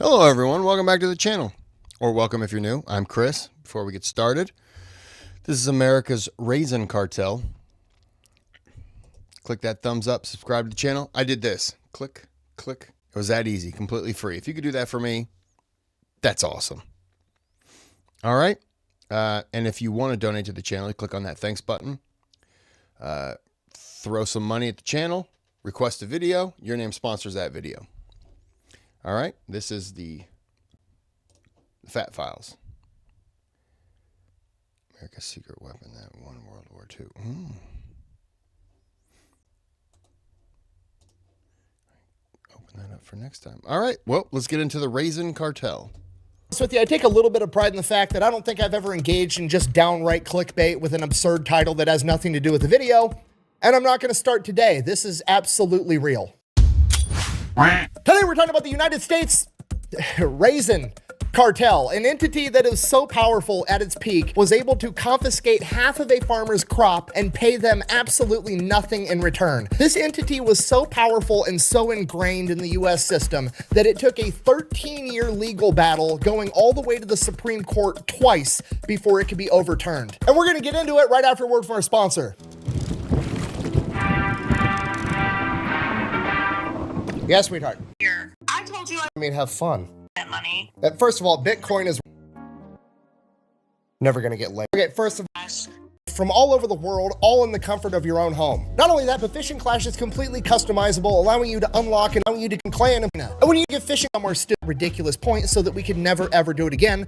Hello everyone, welcome back to the channel. Or welcome if you're new. I'm Chris. Before we get started, this is America's Raisin Cartel. Click that thumbs up, subscribe to the channel. I did this. Click, click. It was that easy, completely free. If you could do that for me, that's awesome. All right. And if you want to donate to the channel, click on that thanks button. Throw some money at the channel. Request a video. Your name sponsors that video. All right, this is the Fat Files. America's secret weapon that won World War II. Open that up for next time. All right, well, let's get into the Raisin Cartel. With you, I take a little bit of pride in the fact that I don't think I've ever engaged in just downright clickbait with an absurd title that has nothing to do with the video, and I'm not going to start today. This is absolutely real. Today we're talking about the United States Raisin Cartel, an entity that is so powerful at its peak was able to confiscate half of a farmer's crop and pay them absolutely nothing in return. This entity was so powerful and so ingrained in the US system that it took a 13-year legal battle going all the way to the Supreme Court twice before it could be overturned. And we're going to get into it right after a word from our sponsor. Yes, sweetheart. Here. I told you I mean, have fun. that money. First of all, Bitcoin is never going to get laid. Okay, first of all, from all over the world, all in the comfort of your own home. Not only that, but Fishing Clash is completely customizable, allowing you to unlock and allowing you to clan. And when you get fishing somewhere stupid, ridiculous point so that we could never ever do it again.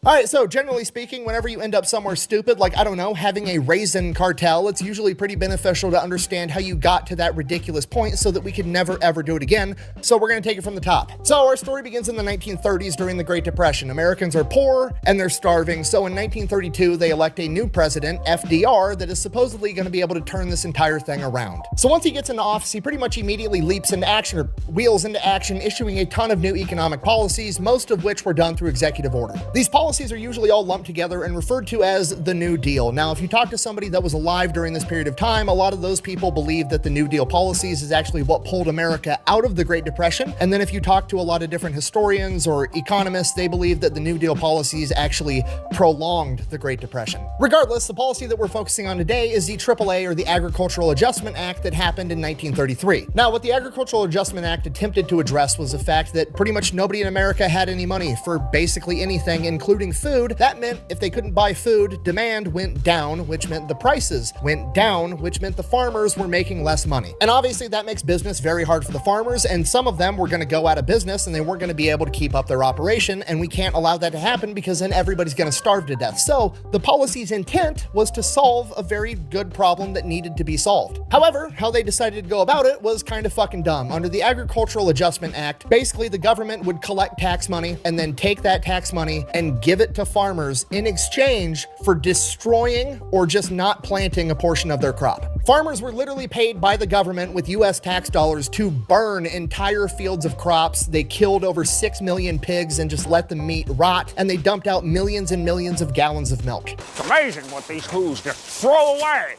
All right, so generally speaking, whenever you end up somewhere stupid, like, I don't know, having a Raisin Cartel, it's usually pretty beneficial to understand how you got to that ridiculous point so that we could never ever do it again. So we're going to take it from the top. So our story begins in the 1930s during the Great Depression. Americans are poor and they're starving. So in 1932, they elect a new president, FDR, that is supposedly going to be able to turn this entire thing around. So once he gets into office, he pretty much immediately leaps into action, or wheels into action, issuing a ton of new economic policies, most of which were done through executive order. These policies are usually all lumped together and referred to as the New Deal. Now, if you talk to somebody that was alive during this period of time, a lot of those people believe that the New Deal policies is actually what pulled America out of the Great Depression. And then if you talk to a lot of different historians or economists, they believe that the New Deal policies actually prolonged the Great Depression. Regardless, the policy that we're focusing on today is the AAA, or the Agricultural Adjustment Act, that happened in 1933. Now, what the Agricultural Adjustment Act attempted to address was the fact that pretty much nobody in America had any money for basically anything, including food. That meant if they couldn't buy food, demand went down, which meant the prices went down, which meant the farmers were making less money. And obviously that makes business very hard for the farmers, and some of them were going to go out of business and they weren't going to be able to keep up their operation, and we can't allow that to happen because then everybody's going to starve to death. So the policy's intent was to solve a very good problem that needed to be solved. However, how they decided to go about it was kind of fucking dumb. Under the Agricultural Adjustment Act, basically the government would collect tax money and then take that tax money and give it to farmers in exchange for destroying or just not planting a portion of their crop. Farmers were literally paid by the government with US tax dollars to burn entire fields of crops. They killed over 6 million pigs and just let the meat rot, and they dumped out millions and millions of gallons of milk. It's amazing what these fools just throw away.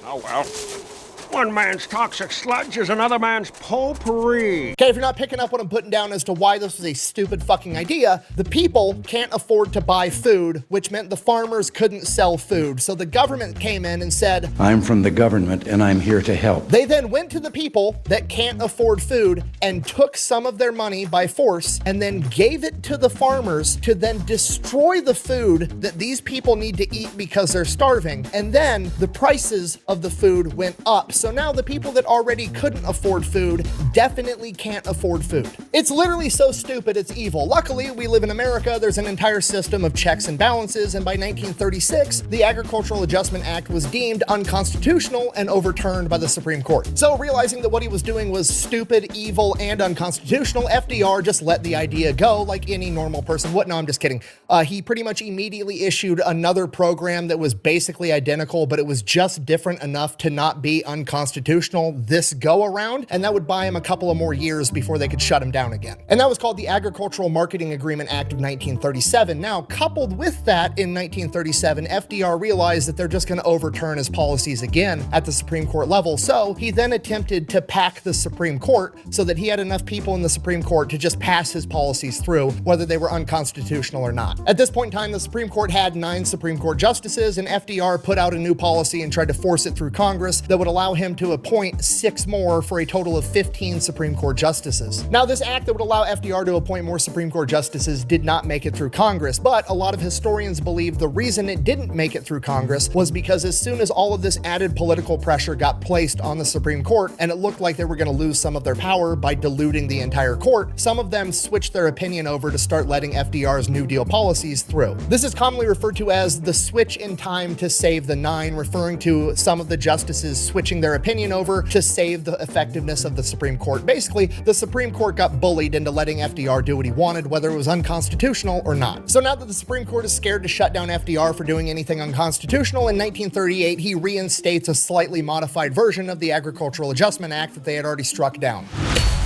Oh well. One man's toxic sludge is another man's potpourri. Okay, if you're not picking up what I'm putting down as to why this was a stupid fucking idea, the people can't afford to buy food, which meant the farmers couldn't sell food. So the government came in and said, I'm from the government and I'm here to help. They then went to the people that can't afford food and took some of their money by force and then gave it to the farmers to then destroy the food that these people need to eat because they're starving. And then the prices of the food went up. So now the people that already couldn't afford food definitely can't afford food. It's literally so stupid, it's evil. Luckily, we live in America. There's an entire system of checks and balances, and by 1936, the Agricultural Adjustment Act was deemed unconstitutional and overturned by the Supreme Court. So realizing that what he was doing was stupid, evil, and unconstitutional, FDR just let the idea go like any normal person would. No, I'm just kidding. He pretty much immediately issued another program that was basically identical, but it was just different enough to not be unconstitutional unconstitutional this go around, and that would buy him a couple of more years before they could shut him down again. And that was called the Agricultural Marketing Agreement Act of 1937. Now, coupled with that, in 1937, FDR realized that they're just going to overturn his policies again at the Supreme Court level. So he then attempted to pack the Supreme Court so that he had enough people in the Supreme Court to just pass his policies through, whether they were unconstitutional or not. At this point in time, the Supreme Court had 9 Supreme Court justices, and FDR put out a new policy and tried to force it through Congress that would allow him to appoint 6 more for a total of 15 Supreme Court justices. Now, this act that would allow FDR to appoint more Supreme Court justices did not make it through Congress, but a lot of historians believe the reason it didn't make it through Congress was because as soon as all of this added political pressure got placed on the Supreme Court, and it looked like they were going to lose some of their power by diluting the entire court, some of them switched their opinion over to start letting FDR's New Deal policies through. This is commonly referred to as the switch in time to save the 9, referring to some of the justices switching their opinion over to save the effectiveness of the Supreme Court. Basically, the Supreme Court got bullied into letting FDR do what he wanted, whether it was unconstitutional or not. So now that the Supreme Court is scared to shut down FDR for doing anything unconstitutional, in 1938, he reinstates a slightly modified version of the Agricultural Adjustment Act that they had already struck down.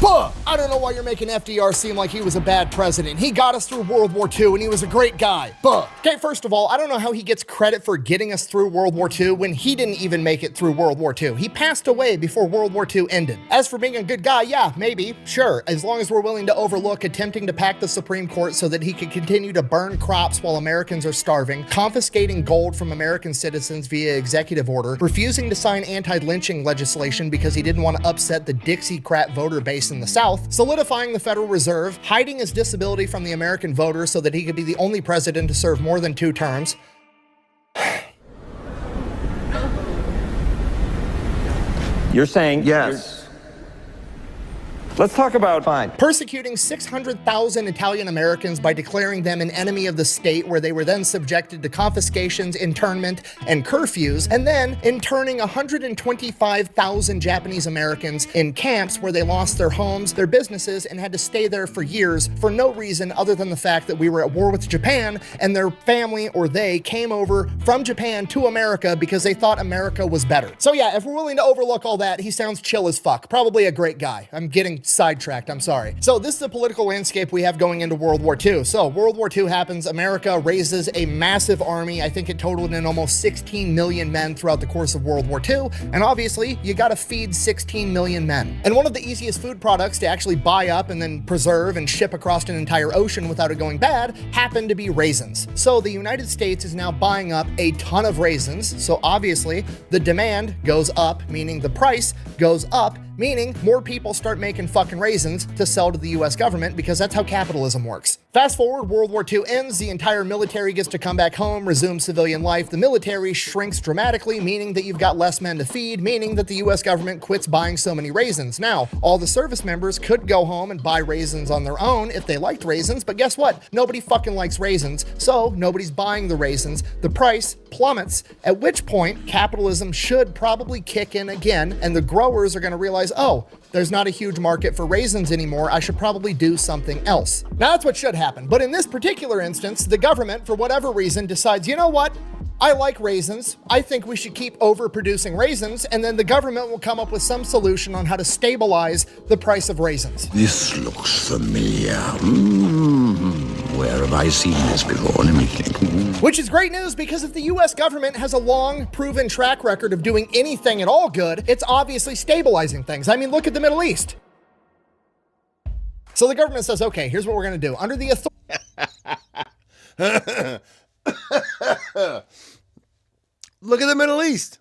Buh! I don't know why you're making FDR seem like he was a bad president. He got us through World War II and he was a great guy. Buh! Okay, first of all, I don't know how he gets credit for getting us through World War II when he didn't even make it through World War II. He passed away before World War II ended. As for being a good guy, yeah, maybe, sure, as long as we're willing to overlook attempting to pack the Supreme Court so that he could continue to burn crops while Americans are starving, confiscating gold from American citizens via executive order, refusing to sign anti-lynching legislation because he didn't want to upset the Dixiecrat voter base in the South, solidifying the Federal Reserve, hiding his disability from the American voter so that he could be the only president to serve more than 2 terms. You're saying Yes. Let's talk about Persecuting 600,000 Italian Americans by declaring them an enemy of the state, where they were then subjected to confiscations, internment, and curfews, and then interning 125,000 Japanese Americans in camps where they lost their homes, their businesses, and had to stay there for years for no reason other than the fact that we were at war with Japan and their family or they came over from Japan to America because they thought America was better. So yeah, if we're willing to overlook all that, he sounds chill as fuck. Probably a great guy. I'm getting sidetracked, I'm sorry. So this is the political landscape we have going into World War II. So World War II happens, America raises a massive army. I think it totaled in almost 16 million men throughout the course of World War II. And obviously, you gotta feed 16 million men. And one of the easiest food products to actually buy up and then preserve and ship across an entire ocean without it going bad happened to be raisins. So the United States is now buying up a ton of raisins. So obviously, the demand goes up, meaning the price goes up, meaning more people start making fucking raisins to sell to the US government, because that's how capitalism works. Fast forward, World War II ends, the entire military gets to come back home, resume civilian life. The military shrinks dramatically, meaning that you've got less men to feed, meaning that the US government quits buying so many raisins. Now, all the service members could go home and buy raisins on their own if they liked raisins, but guess what? Nobody fucking likes raisins, so nobody's buying the raisins. The price plummets, at which point capitalism should probably kick in again, and the growers are gonna realize, oh, there's not a huge market for raisins anymore. I should probably do something else. Now that's what should happen. But in this particular instance, the government, for whatever reason, decides, you know what? I like raisins. I think we should keep overproducing raisins, and then the government will come up with some solution on how to stabilize the price of raisins. This looks familiar. Where have I seen this before? Let me think. Which is great news, because if the US government has a long proven track record of doing anything at all good, it's obviously stabilizing things. I mean, look at the Middle East. So the government says, okay, here's what we're going to do. Under the Look at the Middle East.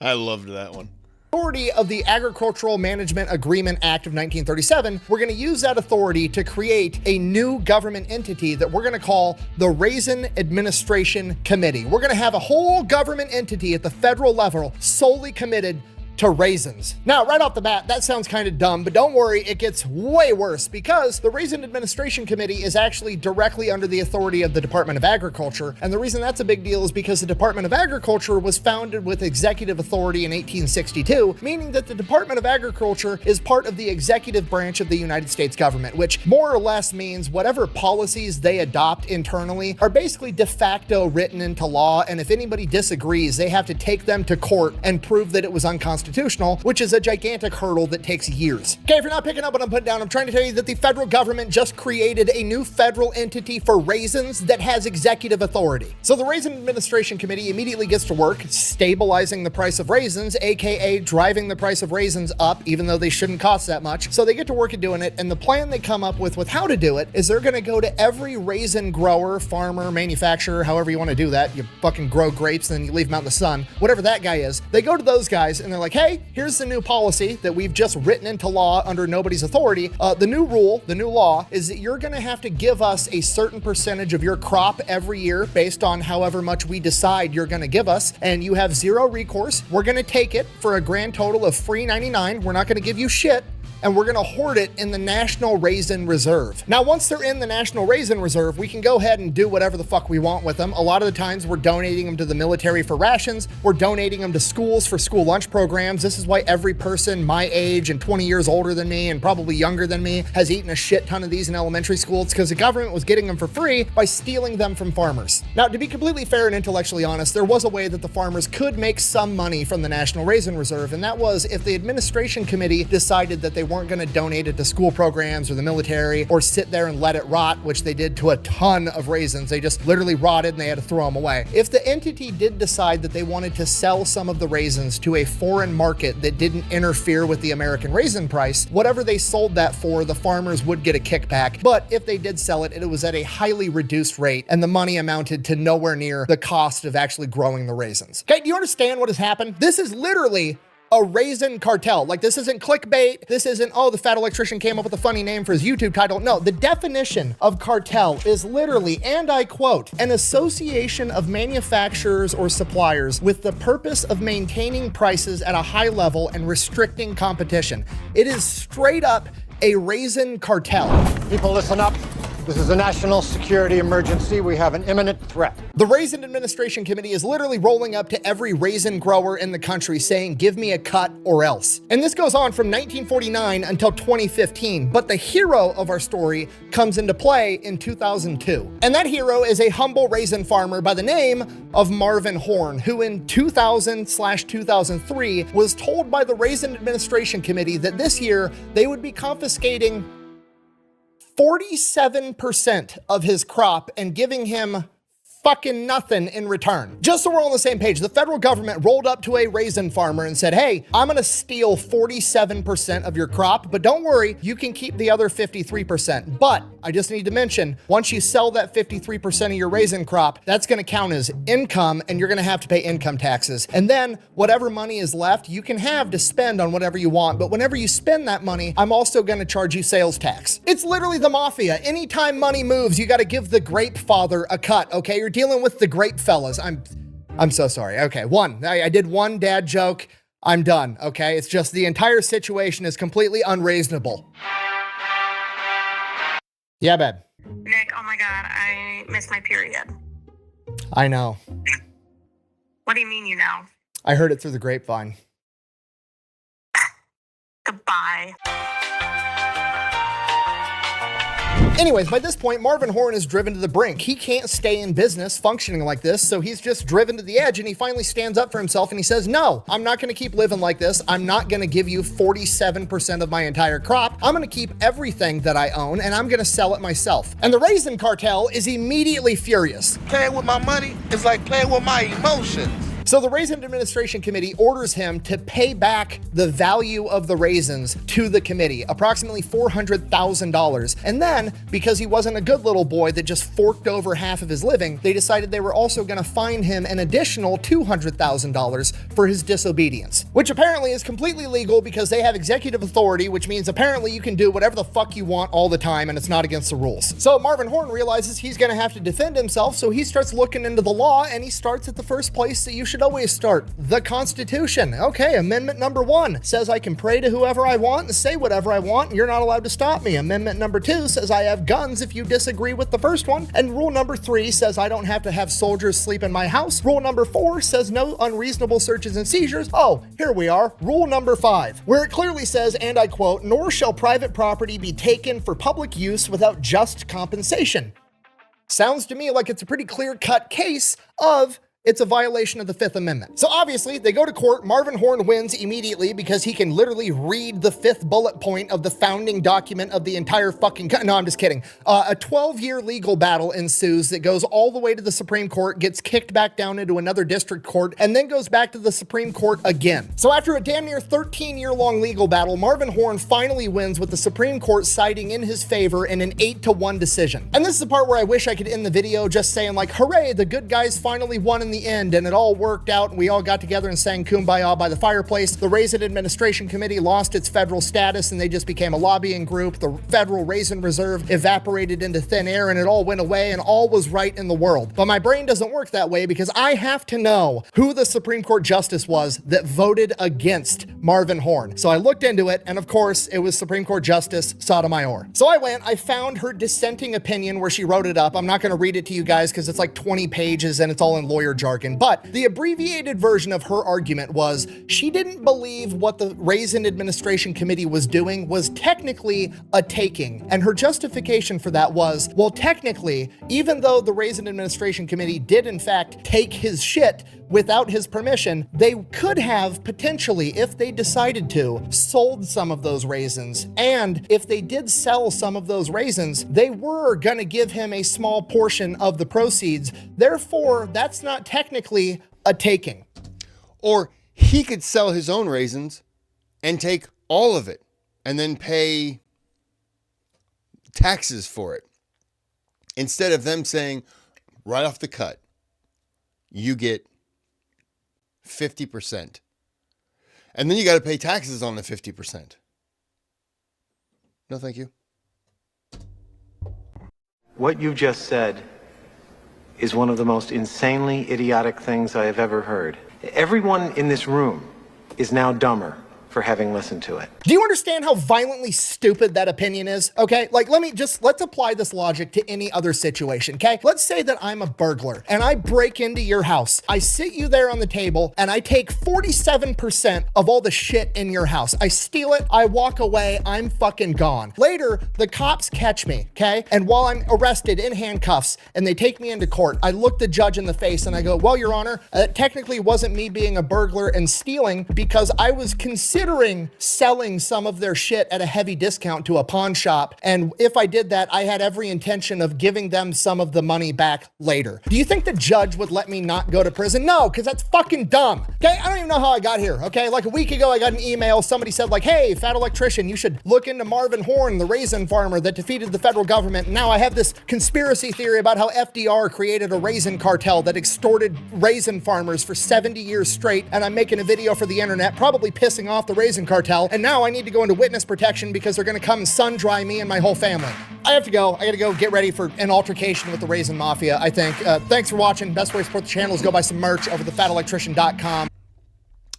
I loved that one. authority of the Agricultural Management Agreement Act of 1937, we're going to use that authority to create a new government entity that we're going to call the Raisin Administration Committee. We're going to have a whole government entity at the federal level solely committed to raisins. Now, right off the bat, that sounds kind of dumb, but don't worry, it gets way worse because the Raisin Administration Committee is actually directly under the authority of the Department of Agriculture. And the reason that's a big deal is because the Department of Agriculture was founded with executive authority in 1862, meaning that the Department of Agriculture is part of the executive branch of the United States government, which more or less means whatever policies they adopt internally are basically de facto written into law. And if anybody disagrees, they have to take them to court and prove that it was unconstitutional, which is a gigantic hurdle that takes years. Okay, if you're not picking up what I'm putting down, I'm trying to tell you that the federal government just created a new federal entity for raisins that has executive authority. So the Raisin Administration Committee immediately gets to work stabilizing the price of raisins, aka driving the price of raisins up, even though they shouldn't cost that much. So they get to work at doing it, and the plan they come up with how to do it is they're gonna go to every raisin grower, farmer, manufacturer, however you wanna do that. You fucking grow grapes and then you leave them out in the sun, whatever that guy is. They go to those guys and they're like, hey, here's the new policy that we've just written into law under nobody's authority. The new rule, the new law, is that you're gonna have to give us a certain percentage of your crop every year based on however much we decide you're gonna give us, and you have zero recourse. We're gonna take it for a grand total of free 99. We're not gonna give you shit, and we're gonna hoard it in the National Raisin Reserve. Now, once they're in the National Raisin Reserve, we can go ahead and do whatever the fuck we want with them. A lot of the times we're donating them to the military for rations. We're donating them to schools for school lunch programs. This is why every person my age and 20 years older than me and probably younger than me has eaten a shit ton of these in elementary school. It's because the government was getting them for free by stealing them from farmers. Now, to be completely fair and intellectually honest, there was a way that the farmers could make some money from the National Raisin Reserve, and that was if the administration committee decided that they weren't going to donate it to school programs or the military or sit there and let it rot, which they did to a ton of raisins. They just literally rotted and they had to throw them away. If the entity did decide that they wanted to sell some of the raisins to a foreign market that didn't interfere with the American raisin price, whatever they sold that for, the farmers would get a kickback. But if they did sell it, it was at a highly reduced rate and the money amounted to nowhere near the cost of actually growing the raisins. Okay, do you understand what has happened? This is literally a raisin cartel. Like, this isn't clickbait. This isn't, oh, the fat electrician came up with a funny name for his YouTube title. No, the definition of cartel is literally, and I quote, an association of manufacturers or suppliers with the purpose of maintaining prices at a high level and restricting competition. It is straight up a raisin cartel. People, listen up. This is a national security emergency. We have an imminent threat. The Raisin Administration Committee is literally rolling up to every raisin grower in the country saying, give me a cut or else. And this goes on from 1949 until 2015, but the hero of our story comes into play in 2002. And that hero is a humble raisin farmer by the name of Marvin Horn, who in 2000/2003 was told by the Raisin Administration Committee that this year they would be confiscating 47% of his crop and giving him fucking nothing in return. Just so we're on the same page, the federal government rolled up to a raisin farmer and said, hey, I'm gonna steal 47% of your crop, but don't worry, you can keep the other 53%. But I just need to mention, once you sell that 53% of your raisin crop, that's gonna count as income and you're gonna have to pay income taxes. And then whatever money is left, you can have to spend on whatever you want. But whenever you spend that money, I'm also gonna charge you sales tax. It's literally the mafia. Anytime money moves, you gotta give the grape father a cut, okay? You're dealing with the grape fellas. I'm so sorry. Okay, I did one dad joke. I'm done, okay? It's just the entire situation is completely unreasonable. Yeah, babe. Nick, oh my God, I missed my period. I know. What do you mean you know? I heard it through the grapevine. Goodbye. Anyways, by this point, Marvin Horn is driven to the brink. He can't stay in business functioning like this, so he's just driven to the edge, and he finally stands up for himself and he says, no, I'm not gonna keep living like this. I'm not gonna give you 47% of my entire crop. I'm gonna keep everything that I own and I'm gonna sell it myself. And the Raisin Cartel is immediately furious. Playing with my money is like playing with my emotions. So the Raisin Administration Committee orders him to pay back the value of the raisins to the committee, approximately $400,000. And then, because he wasn't a good little boy that just forked over half of his living, they decided they were also gonna fine him an additional $200,000 for his disobedience, which apparently is completely legal because they have executive authority, which means apparently you can do whatever the fuck you want all the time and it's not against the rules. So Marvin Horn realizes he's gonna have to defend himself, so he starts looking into the law and he starts at the first place that you should should always start? The Constitution. Okay, Amendment number 1 says I can pray to whoever I want and say whatever I want, and you're not allowed to stop me. Amendment number 2 says I have guns if you disagree with the first one. And rule number 3 says I don't have to have soldiers sleep in my house. Rule number 4 says no unreasonable searches and seizures. Oh, here we are. Rule number 5, where it clearly says, and I quote, nor shall private property be taken for public use without just compensation. Sounds to me like it's a pretty clear-cut case of it's a violation of the Fifth Amendment. So obviously, they go to court. Marvin Horn wins immediately because he can literally read the 5th bullet point of the founding document of the entire fucking... No, I'm just kidding. A 12-year legal battle ensues that goes all the way to the Supreme Court, gets kicked back down into another district court, and then goes back to the Supreme Court again. So after a damn near 13-year-long legal battle, Marvin Horn finally wins with the Supreme Court siding in his favor in an 8-1 decision. And this is the part where I wish I could end the video just saying like, hooray, the good guys finally won in the end and it all worked out and we all got together and sang Kumbaya by the fireplace. The Raisin Administration Committee lost its federal status and they just became a lobbying group. The Federal Raisin Reserve evaporated into thin air and it all went away and all was right in the world. But my brain doesn't work that way because I have to know who the Supreme Court justice was that voted against Marvin Horn. So I looked into it and of course it was Supreme Court Justice Sotomayor. So I found her dissenting opinion where she wrote it up. I'm not going to read it to you guys because it's like 20 pages and it's all in lawyer jargon. But the abbreviated version of her argument was she didn't believe what the Raisin Administration Committee was doing was technically a taking. And her justification for that was, well, technically, even though the Raisin Administration Committee did in fact take his shit without his permission, they could have potentially, if they decided to, sold some of those raisins. And if they did sell some of those raisins, they were gonna give him a small portion of the proceeds. Therefore, that's not technically a taking. Or he could sell his own raisins and take all of it and then pay taxes for it. Instead of them saying, right off the cut, you get 50%. And then you got to pay taxes on the 50%. No, thank you. What you just said is one of the most insanely idiotic things I have ever heard. Everyone in this room is now dumber for having listened to it. Do you understand how violently stupid that opinion is? Okay, like let's apply this logic to any other situation, okay? Let's say that I'm a burglar and I break into your house. I sit you there on the table and I take 47% of all the shit in your house. I steal it, I walk away, I'm fucking gone. Later, the cops catch me, okay? And while I'm arrested in handcuffs and they take me into court, I look the judge in the face and I go, well, Your Honor, it technically wasn't me being a burglar and stealing because I was considering selling some of their shit at a heavy discount to a pawn shop. And if I did that, I had every intention of giving them some of the money back later. Do you think the judge would let me not go to prison? No, because that's fucking dumb. Okay, I don't even know how I got here. Okay, like a week ago, I got an email. Somebody said like, hey, fat electrician, you should look into Marvin Horn, the raisin farmer that defeated the federal government. And now I have this conspiracy theory about how FDR created a raisin cartel that extorted raisin farmers for 70 years straight. And I'm making a video for the internet, probably pissing off the raisin cartel. And now I need to go into witness protection because they're going to come and sun dry me and my whole family. I have to go. I got to go get ready for an altercation with the Raisin Mafia, I think. Thanks for watching. Best way to support the channel is go buy some merch over thefatelectrician.com.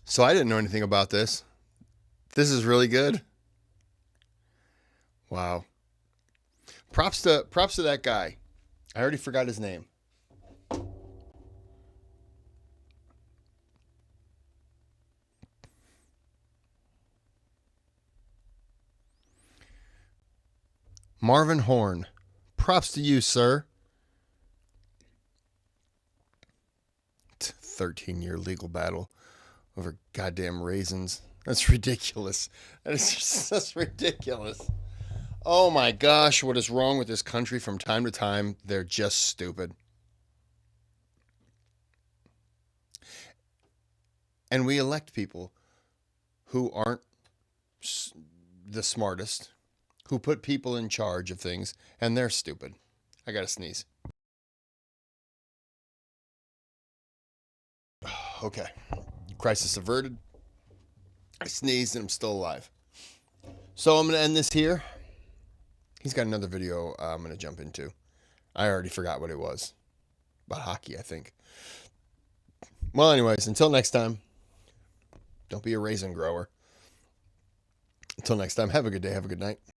So I didn't know anything about this. This is really good. Wow. Props to that guy. I already forgot his name. Marvin Horn. Props to you, sir. 13-year legal battle over goddamn raisins. That's ridiculous. That's ridiculous. Oh my gosh, what is wrong with this country from time to time? They're just stupid. And we elect people who aren't the smartest, who put people in charge of things, and they're stupid. I gotta sneeze. Okay. Crisis averted. I sneezed and I'm still alive. So I'm gonna end this here. He's got another video I'm gonna jump into. I already forgot what it was. About hockey, I think. Well, anyways, until next time, don't be a raisin grower. Until next time, have a good day. Have a good night.